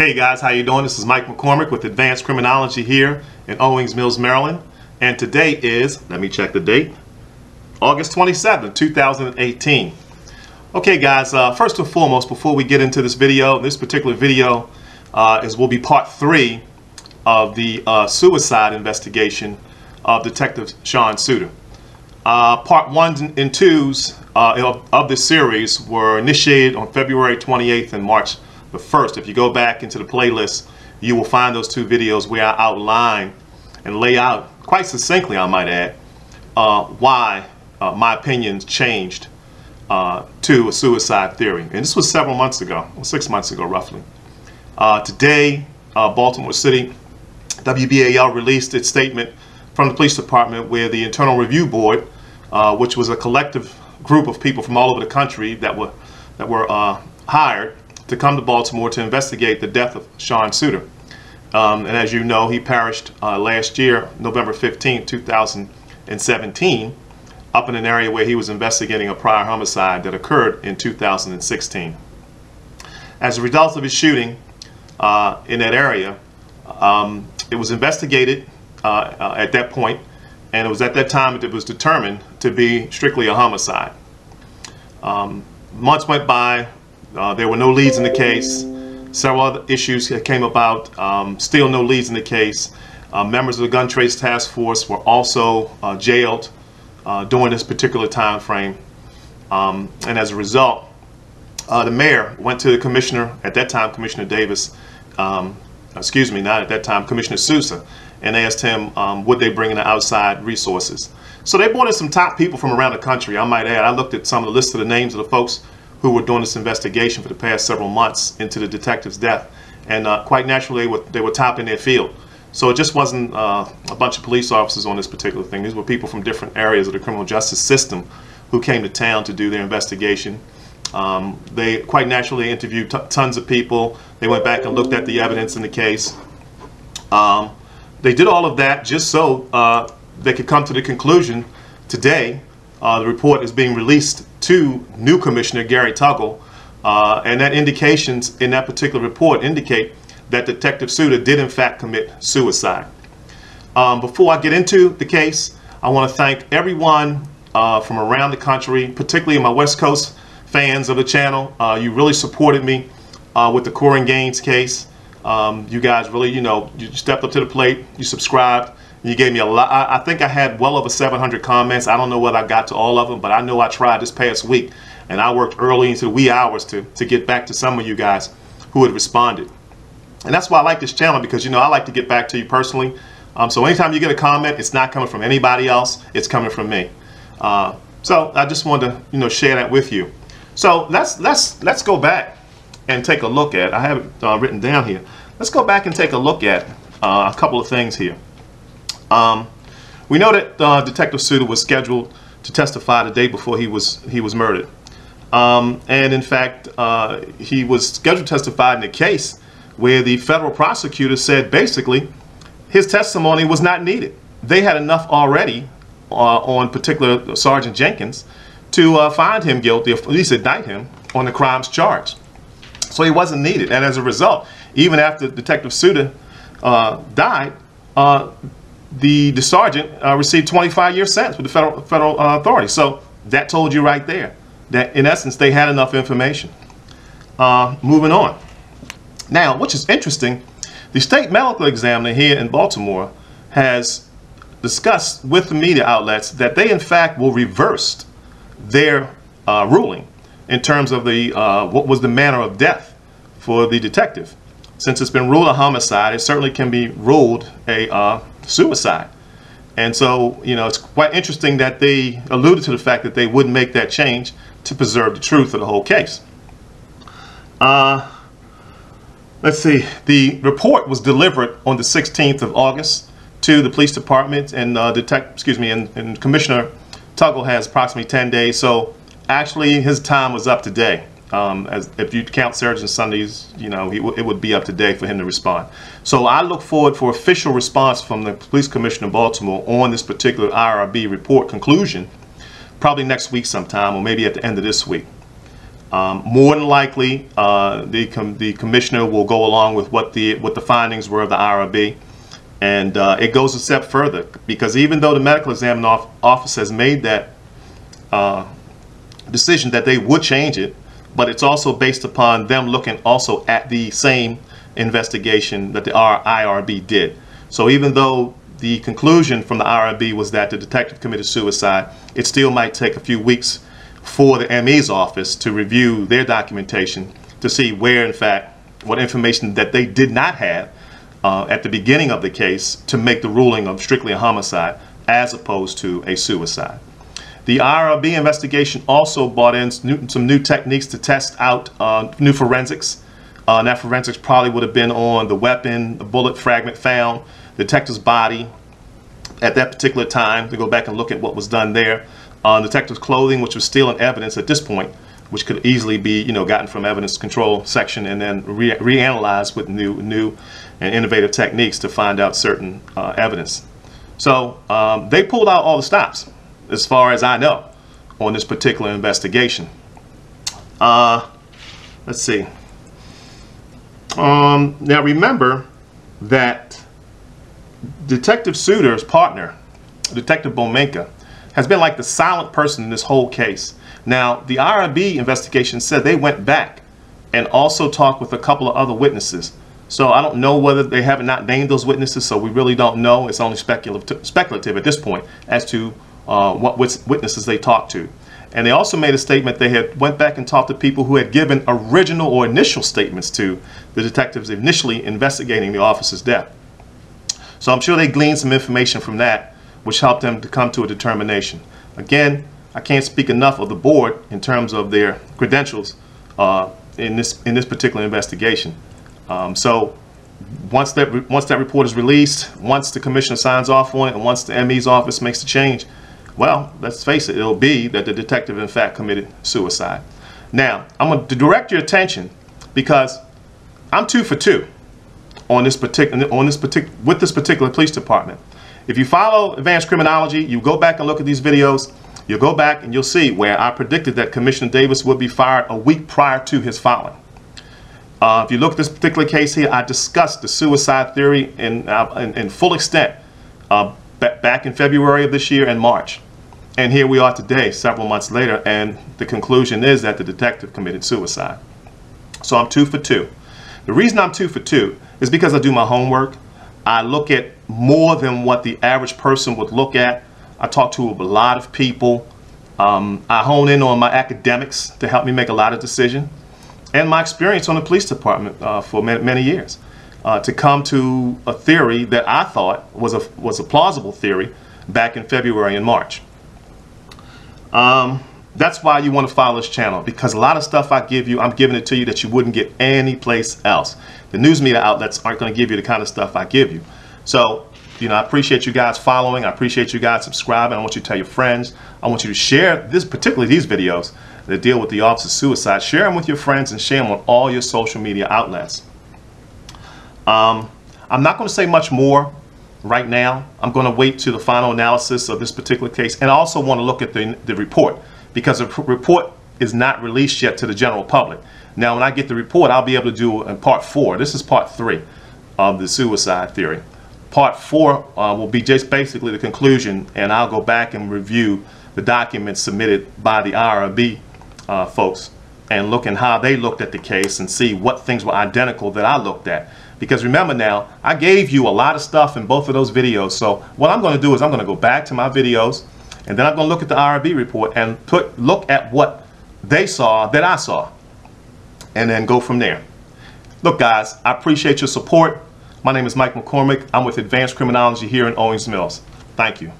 Hey guys, how you doing? This is Mike McCormick with Advanced Criminology here in Owings Mills, Maryland. And today is, let me check the date, August 27, 2018. Okay guys, first and foremost, before we get into this particular video will be part 3 of the suicide investigation of Detective Sean Suiter. Part 1 and 2s of this series were initiated on February 28th and March the 1st. If you go back into the playlist, you will find those 2 videos where I outline and lay out quite succinctly, I might add, why my opinions changed to a suicide theory. And this was several months ago, 6 months ago roughly. Today, Baltimore City WBAL released its statement from the police department where the Internal Review Board, which was a collective group of people from all over the country that were hired to come to Baltimore to investigate the death of Sean Suiter. And as you know, he perished last year, November 15, 2017, up in an area where he was investigating a prior homicide that occurred in 2016. As a result of his shooting in that area, it was investigated at that point, and it was at that time that it was determined to be strictly a homicide. Months went by. There were no leads in the case. Several other issues that came about. Still no leads in the case. Members of the Gun Trace Task Force were also jailed during this particular time frame. And as a result, the mayor went to the commissioner, at that time Commissioner Davis, excuse me, not at that time, Commissioner Sousa, and asked him would they bring in the outside resources. So they brought in some top people from around the country. I might add, I looked at some of the lists of the names of the folks who were doing this investigation for the past several months into the detective's death, and quite naturally they were top in their field. So it just wasn't a bunch of police officers on this particular thing. These were people from different areas of the criminal justice system who came to town to do their investigation. They quite naturally interviewed tons of people. They went back and looked at the evidence in the case. They did all of that just so they could come to the conclusion today. The report is being released to new Commissioner Gary Tuggle, and that indications in that particular report indicate that Detective Suiter did in fact commit suicide. Before I get into the case, I want to thank everyone from around the country, particularly my West Coast fans of the channel. You really supported me with the Corin Gaines case. You guys really, you stepped up to the plate, you subscribed. You gave me a lot. I think I had well over 700 comments. I don't know whether I got to all of them, but I know I tried this past week, and I worked early into the wee hours to get back to some of you guys who had responded. And that's why I like this channel, because I like to get back to you personally. So anytime you get a comment, it's not coming from anybody else, it's coming from me. So I just wanted to share that with you. So let's go back and take a look at. I have it written down here. Let's go back and take a look at a couple of things here. We know that Detective Suiter was scheduled to testify the day before he was murdered, and in fact he was scheduled to testify in a case where the federal prosecutor said basically his testimony was not needed. They had enough already on particular Sergeant Jenkins to find him guilty, or at least indict him on the crimes charged. So he wasn't needed, and as a result, even after Detective Suiter died, the sergeant received 25-year sentence with the federal authority. So that told you right there that in essence they had enough information. Moving on. Now, which is interesting, the state medical examiner here in Baltimore has discussed with the media outlets that they in fact will reverse their ruling in terms of the what was the manner of death for the detective. Since it's been ruled a homicide, it certainly can be ruled a suicide. And so, it's quite interesting that they alluded to the fact that they wouldn't make that change to preserve the truth of the whole case. Let's see. The report was delivered on the 16th of August to the police department, and and Commissioner Tuggle has approximately 10 days. So actually, his time was up today. As if you count Saturdays and Sundays, it would be up to date for him to respond. So I look forward for official response from the Police Commissioner of Baltimore on this particular IRB report conclusion, probably next week sometime, or maybe at the end of this week. More than likely, the commissioner will go along with what the findings were of the IRB, and it goes a step further, because even though the medical examining office has made that decision that they would change it, but it's also based upon them looking also at the same investigation that the IRB did. So even though the conclusion from the IRB was that the detective committed suicide, it still might take a few weeks for the ME's office to review their documentation to see where, in fact, what information that they did not have at the beginning of the case to make the ruling of strictly a homicide as opposed to a suicide. The IRB investigation also brought in some new techniques to test out new forensics. And that forensics probably would have been on the weapon, the bullet fragment found, the detective's body at that particular time, to go back and look at what was done there. Detective's clothing, which was still in evidence at this point, which could easily be, gotten from evidence control section and then reanalyzed with new and innovative techniques to find out certain evidence. So they pulled out all the stops, as far as I know, on this particular investigation. Let's see. Now remember that Detective Suter's partner, Detective Bomenka, has been like the silent person in this whole case. Now, the IRB investigation said they went back and also talked with a couple of other witnesses. So I don't know whether they have not named those witnesses, so we really don't know. It's only speculative at this point as to what witnesses they talked to. And they also made a statement they had went back and talked to people who had given original or initial statements to the detectives initially investigating the officer's death. So I'm sure they gleaned some information from that, which helped them to come to a determination. Again, I can't speak enough of the board in terms of their credentials in this particular investigation. So once that report is released, once the commissioner signs off on it, and once the ME's office makes the change, well, let's face it, it'll be that the detective in fact committed suicide. Now, I'm going to direct your attention, because I'm 2 for 2 on this particular with this particular police department. If you follow advanced criminology, you go back and look at these videos, you'll go back and you'll see where I predicted that Commissioner Davis would be fired a week prior to his filing. If you look at this particular case here, I discussed the suicide theory in full extent back in February of this year and March. And here we are today, several months later, and the conclusion is that the detective committed suicide. So I'm 2 for 2. The reason I'm 2 for 2 is because I do my homework. I look at more than what the average person would look at. I talk to a lot of people. I hone in on my academics to help me make a lot of decisions, and my experience on the police department for many years to come to a theory that I thought was a plausible theory back in February and March. That's why you want to follow this channel, because a lot of stuff I give you, I'm giving it to you that you wouldn't get anyplace else. The news media outlets aren't going to give you the kind of stuff I give you. So, I appreciate you guys following. I appreciate you guys subscribing. I want you to tell your friends. I want you to share particularly these videos that deal with the officer's suicide. Share them with your friends and share them on all your social media outlets. I'm not going to say much more right now. I'm going to wait to the final analysis of this particular case, and I also want to look at the report, because the report is not released yet to the general public. Now, when I get the report, I'll be able to do in part 4. This is part 3 of the suicide theory. Part 4 will be just basically the conclusion, and I'll go back and review the documents submitted by the IRB folks and look at how they looked at the case and see what things were identical that I looked at. Because remember now, I gave you a lot of stuff in both of those videos. So what I'm going to do is I'm going to go back to my videos, and then I'm going to look at the IRB report and look at what they saw that I saw, and then go from there. Look, guys, I appreciate your support. My name is Mike McCormick. I'm with Advanced Criminology here in Owings Mills. Thank you.